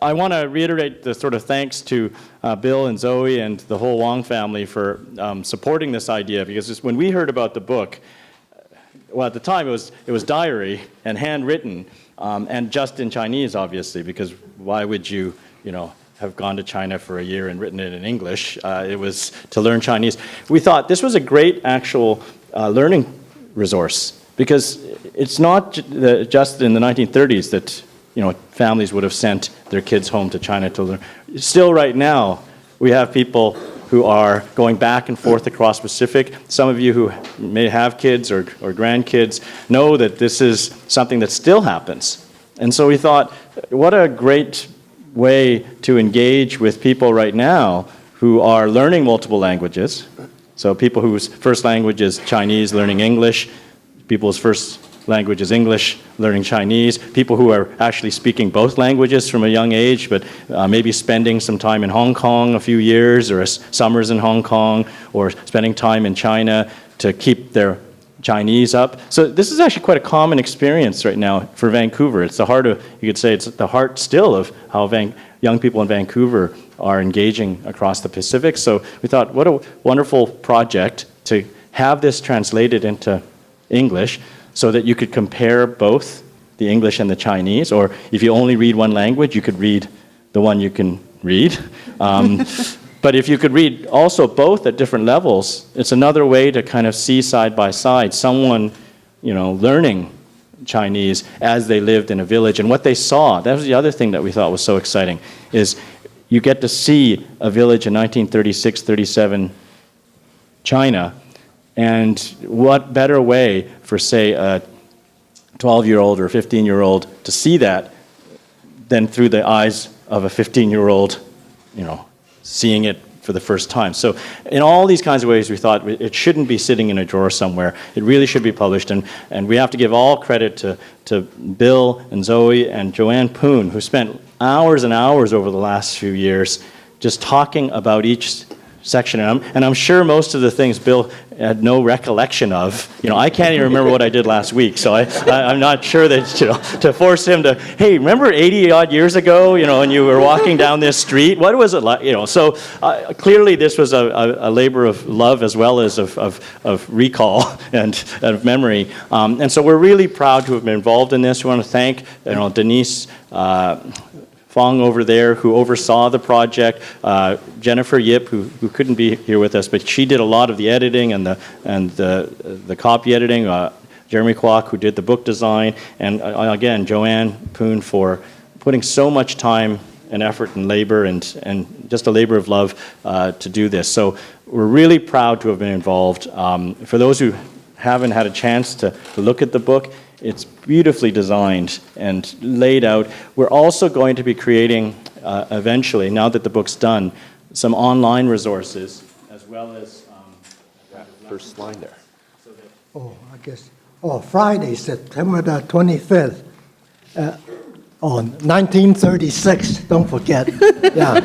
I want to reiterate the sort of thanks to Bill and Zoe and the whole Wong family for supporting this idea, because when we heard about the book, well, at the time it was diary and handwritten, and just in Chinese, obviously, because why would you have gone to China for a year and written it in English? It was to learn Chinese. We thought this was a great actual learning resource, because it's not just in the 1930s that families would have sent their kids home to China to learn. Still right now, we have people who are going back and forth across Pacific. Some of you who may have kids or grandkids know that this is something that still happens. And so we thought, what a great way to engage with people right now who are learning multiple languages. So people whose first language is Chinese, learning English. People's first language is English, learning Chinese. People who are actually speaking both languages from a young age, but maybe spending some time in Hong Kong a few years, or summers in Hong Kong, or spending time in China to keep their Chinese up. So this is actually quite a common experience right now for Vancouver. It's the heart of, you could say, it's the heart still of how young people in Vancouver are engaging across the Pacific. So we thought, what a wonderful project to have this translated into English, so that you could compare both the English and the Chinese, or if you only read one language, you could read the one you can read. But if you could read also both at different levels, it's another way to kind of see side by side someone, learning Chinese as they lived in a village. And what they saw, that was the other thing that we thought was so exciting, is you get to see a village in 1936, 37 China. And what better way for, say, a 12-year-old or a 15-year-old to see that than through the eyes of a 15-year-old, seeing it for the first time. So in all these kinds of ways, we thought it shouldn't be sitting in a drawer somewhere. It really should be published. And we have to give all credit to Bill and Zoe and Joanne Poon, who spent hours and hours over the last few years just talking about each section, and I'm sure most of the things Bill had no recollection of. I can't even remember what I did last week, so I'm not sure that, to force him to, hey, remember 80-odd years ago, and you were walking down this street, what was it like, So clearly this was a labor of love as well as of recall and of memory. And so we're really proud to have been involved in this. We want to thank, Denise Fong over there, who oversaw the project, Jennifer Yip, who couldn't be here with us, but she did a lot of the editing and the copy editing, Jeremy Kwok, who did the book design, and again, Joanne Poon for putting so much time and effort and labor and just a labor of love to do this. So we're really proud to have been involved. For those who haven't had a chance to look at the book, it's beautifully designed and laid out. We're also going to be creating, eventually, now that the book's done, some online resources, as well as... first line there. Friday, September the 25th, 1936, don't forget. Yeah.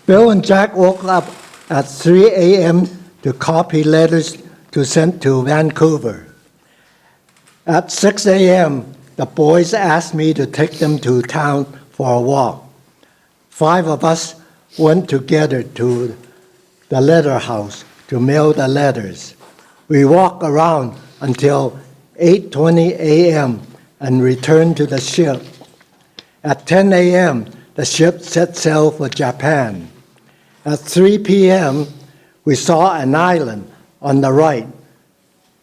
Bill and Jack woke up at 3 a.m. to copy letters to send to Vancouver. At 6 a.m., the boys asked me to take them to town for a walk. 5 of us went together to the letter house to mail the letters. We walked around until 8:20 a.m. and returned to the ship. At 10 a.m., the ship set sail for Japan. At 3 p.m., we saw an island on the right.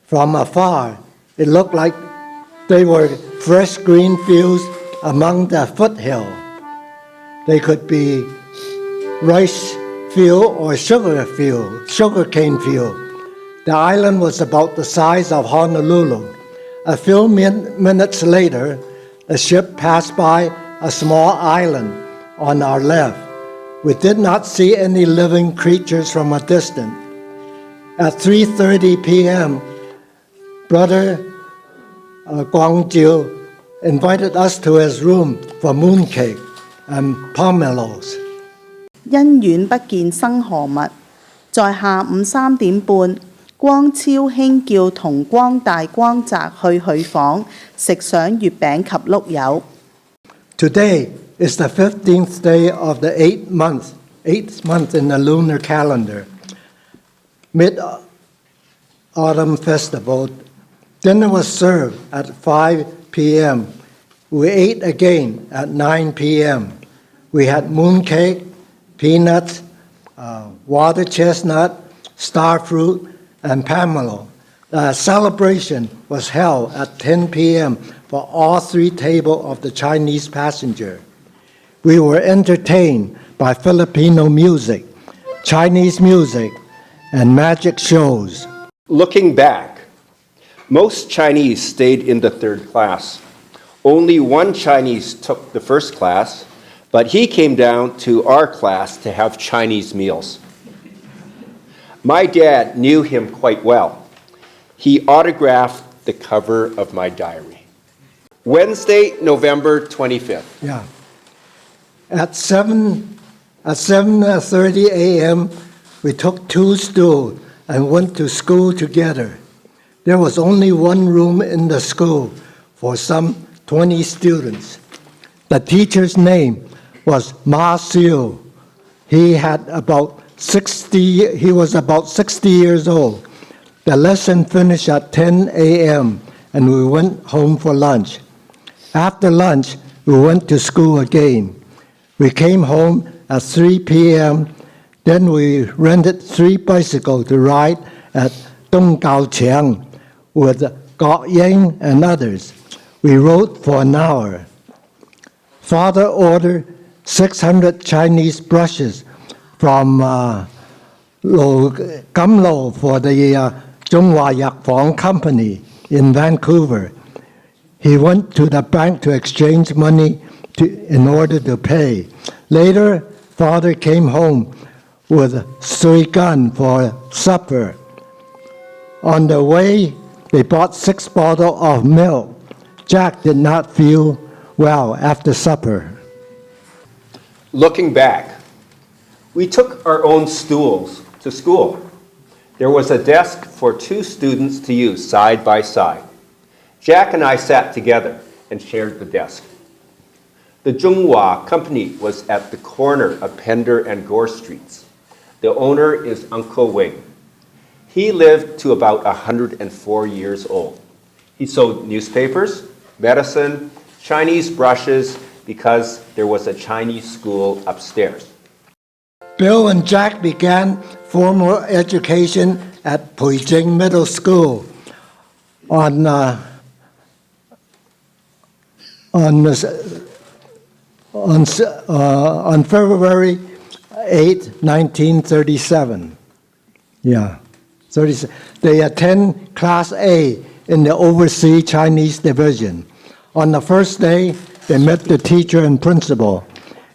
From afar, it looked like they were fresh green fields among the foothill. They could be rice field or sugarcane field. The island was about the size of Honolulu. A few minutes later, the ship passed by a small island on our left. We did not see any living creatures from a distance. At 3:30 p.m., Brother Guangjiu invited us to his room for mooncake and pomelos. 因遠不見生何物，在下午3點半，光超輕叫同光大光澤去房，食上月餅及碌柚。Today is the 15th day of the eighth month in the lunar calendar. Mid-Autumn Festival. Dinner was served at 5 p.m. We ate again at 9 p.m. We had mooncake, peanuts, water chestnut, star fruit, and pomelo. The celebration was held at 10 p.m. for all three tables of the Chinese passenger. We were entertained by Filipino music, Chinese music, and magic shows. Looking back, most Chinese stayed in the third class. Only one Chinese took the first class, but he came down to our class to have Chinese meals. My dad knew him quite well. He autographed the cover of my diary. Wednesday, November 25th. Yeah. At 7:30 a.m., we took two stools and went to school together. There was only one room in the school for some 20 students. The teacher's name was Ma Siu. He was about 60 years old. The lesson finished at 10 a.m. and we went home for lunch. After lunch, we went to school again. We came home at 3 p.m. Then we rented 3 bicycles to ride at Donggaoqiang with Gao Ying and others. We rode for an hour. Father ordered 600 Chinese brushes from Gamlo for the Zhonghua Yakfang Company in Vancouver. He went to the bank to exchange money in order to pay. Later, Father came home with sui gan for supper. On the way, they bought 6 bottles of milk. Jack did not feel well after supper. Looking back, we took our own stools to school. There was a desk for 2 students to use side by side. Jack and I sat together and shared the desk. The Zhonghua Company was at the corner of Pender and Gore Streets. The owner is Uncle Wing. He lived to about 104 years old. He sold newspapers, medicine, Chinese brushes, because there was a Chinese school upstairs. Bill and Jack began formal education at Puijing Middle School on February 8, 1937. Yeah, 37. They attend Class A in the Overseas Chinese Division. On the first day, they met the teacher and principal.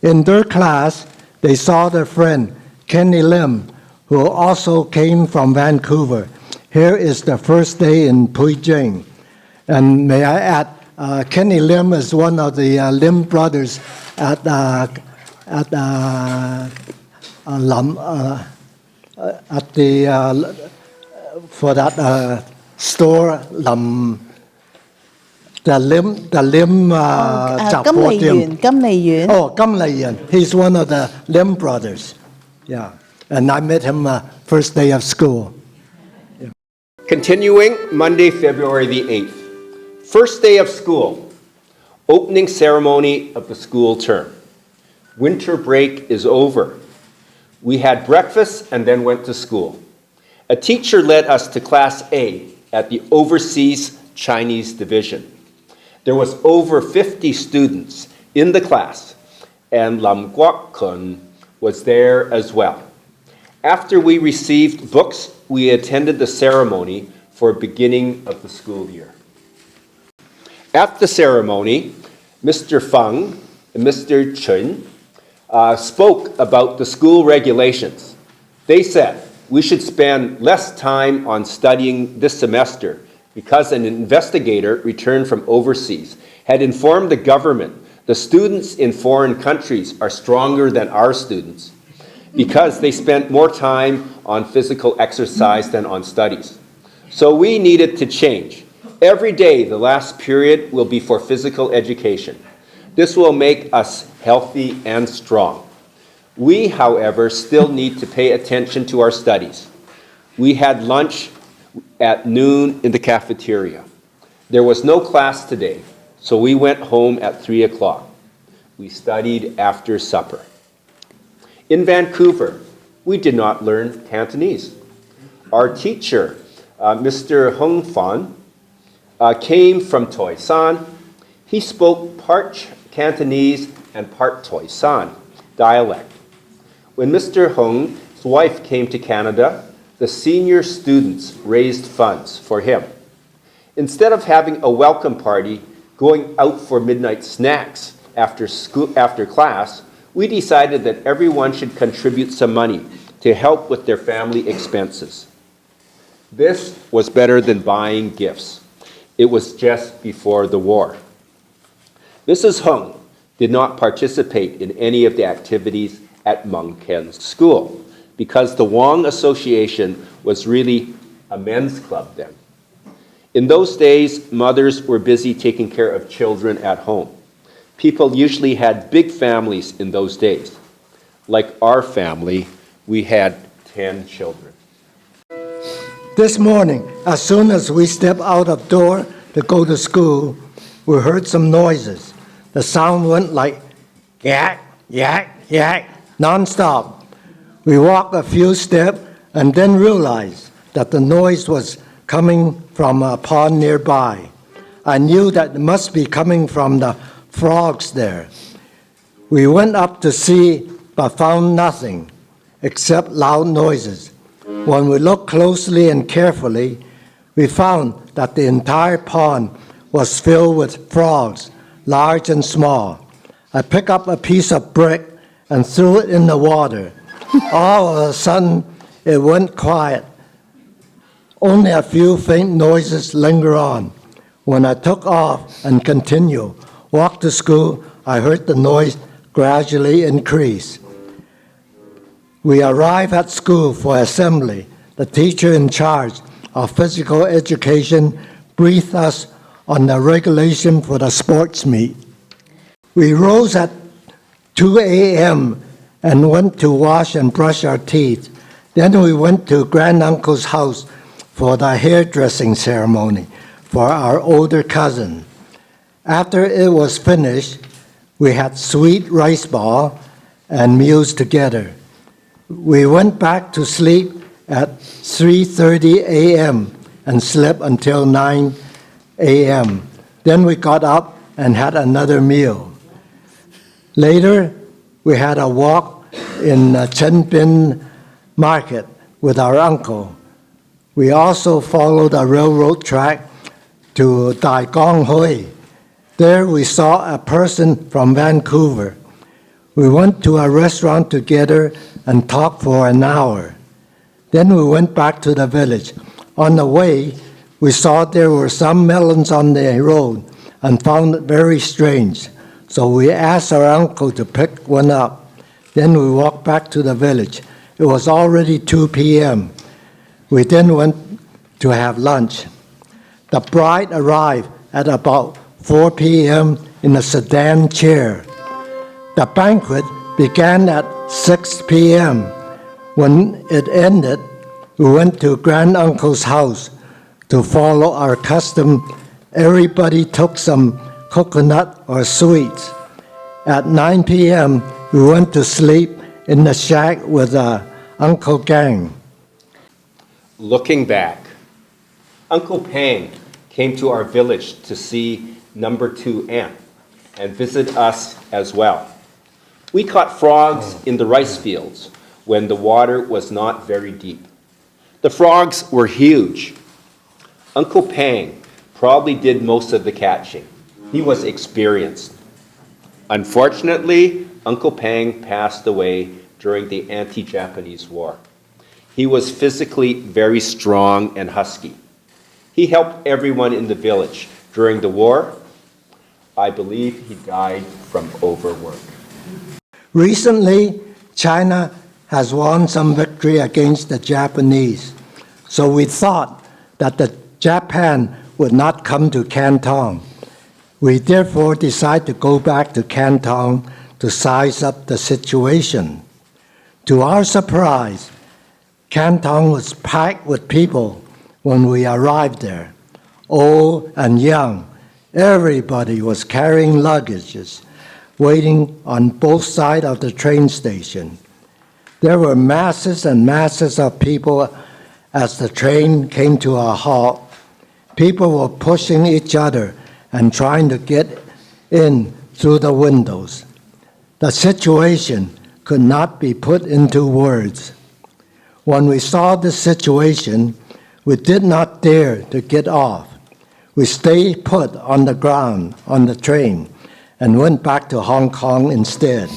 In their class, they saw their friend, Kenny Lim, who also came from Vancouver. Here is the first day in Puijing. And may I add, Kenny Lim is one of the Lim brothers at the for that store the Lim 雜貨店. 金利園 Oh, Gam Lei. He's one of the Lim brothers. Yeah. And I met him first day of school. Continuing, Monday, February the 8th. First day of school. Opening ceremony of the school term. Winter break is over. We had breakfast and then went to school. A teacher led us to Class A at the Overseas Chinese Division. There was over 50 students in the class, and Lam Guok Kun was there as well. After we received books, we attended the ceremony for beginning of the school year. At the ceremony, Mr. Feng and Mr. Chen spoke about the school regulations. They said we should spend less time on studying this semester because an investigator returned from overseas had informed the government the students in foreign countries are stronger than our students because they spent more time on physical exercise than on studies. So we needed to change. Every day, the last period will be for physical education. This will make us healthy and strong. We, however, still need to pay attention to our studies. We had lunch at noon in the cafeteria. There was no class today, so we went home at 3 o'clock. We studied after supper. In Vancouver, we did not learn Cantonese. Our teacher, Mr. Hung Fan, came from Toi San. He spoke part Cantonese and part Toi San dialect. When Mr. Hung's wife came to Canada, the senior students raised funds for him. Instead of having a welcome party, going out for midnight snacks after class, we decided that everyone should contribute some money to help with their family expenses. This was better than buying gifts. It was just before the war. Mrs. Hung did not participate in any of the activities at Mung Ken's school because the Wong Association was really a men's club then. In those days, mothers were busy taking care of children at home. People usually had big families in those days. Like our family, we had 10 children. This morning, as soon as we stepped out of door to go to school, we heard some noises. The sound went like yak, yak, yak, non-stop. We walked a few steps and then realized that the noise was coming from a pond nearby. I knew that it must be coming from the frogs there. We went up to see, but found nothing except loud noises. When we looked closely and carefully, we found that the entire pond was filled with frogs, large and small. I picked up a piece of brick and threw it in the water. All of a sudden, it went quiet. Only a few faint noises linger on. When I took off and continued, walked to school, I heard the noise gradually increase. We arrived at school for assembly. The teacher in charge of physical education briefed us on the regulation for the sports meet. We rose at 2 a.m. and went to wash and brush our teeth. Then we went to Granduncle's house for the hairdressing ceremony for our older cousin. After it was finished, we had sweet rice ball and meals together. We went back to sleep at 3:30 a.m. and slept until 9 a.m. Then we got up and had another meal. Later, we had a walk in Chen Bin Market with our uncle. We also followed a railroad track to Dai Gong Hui. There we saw a person from Vancouver. We went to a restaurant together and talked for an hour. Then we went back to the village. On the way, we saw there were some melons on the road and found it very strange. So we asked our uncle to pick one up. Then we walked back to the village. It was already 2 p.m. We then went to have lunch. The bride arrived at about 4 p.m. in a sedan chair. The banquet began at 6 p.m. When it ended, we went to Granduncle's house to follow our custom. Everybody took some coconut or sweets. At 9 p.m., we went to sleep in the shack with Uncle Gang. Looking back, Uncle Pang came to our village to see number 2 aunt and visit us as well. We caught frogs in the rice fields when the water was not very deep. The frogs were huge. Uncle Pang probably did most of the catching. He was experienced. Unfortunately, Uncle Pang passed away during the anti-Japanese war. He was physically very strong and husky. He helped everyone in the village during the war. I believe he died from overwork. Recently, China has won some victory against the Japanese. So we thought that the Japan would not come to Canton. We therefore decided to go back to Canton to size up the situation. To our surprise, Canton was packed with people when we arrived there. Old and young, everybody was carrying luggages, waiting on both sides of the train station. There were masses and masses of people as the train came to a halt. People were pushing each other and trying to get in through the windows. The situation could not be put into words. When we saw this situation, we did not dare to get off. We stayed put on the ground on the train and went back to Hong Kong instead.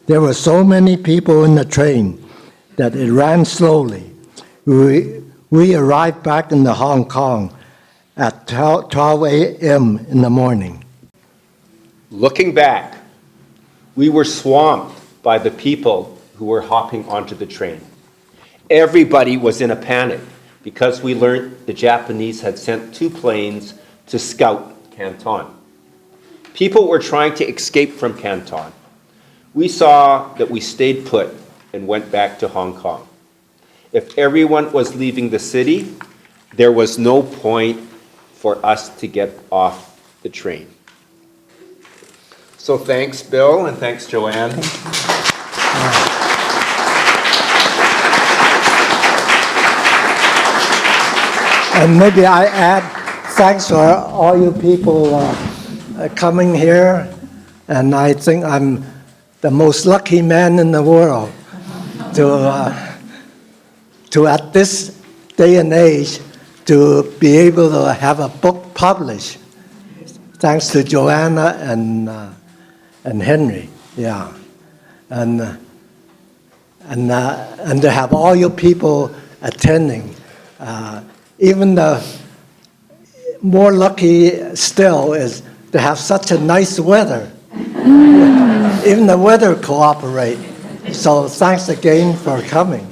There were so many people in the train that it ran slowly. We arrived back in Hong Kong at 12 a.m. in the morning. Looking back, we were swamped by the people who were hopping onto the train. Everybody was in a panic because we learned the Japanese had sent 2 planes to scout Canton. People were trying to escape from Canton. We saw that we stayed put and went back to Hong Kong. If everyone was leaving the city, there was no point for us to get off the train. So thanks, Bill, and thanks, Joanne. And maybe I add, thanks for all you people coming here. And I think I'm the most lucky man in the world to at this day and age, to be able to have a book published. Thanks to Joanna and Henry, yeah. And to have all you people attending. Even the more lucky still is to have such a nice weather. Even the weather cooperate. So thanks again for coming.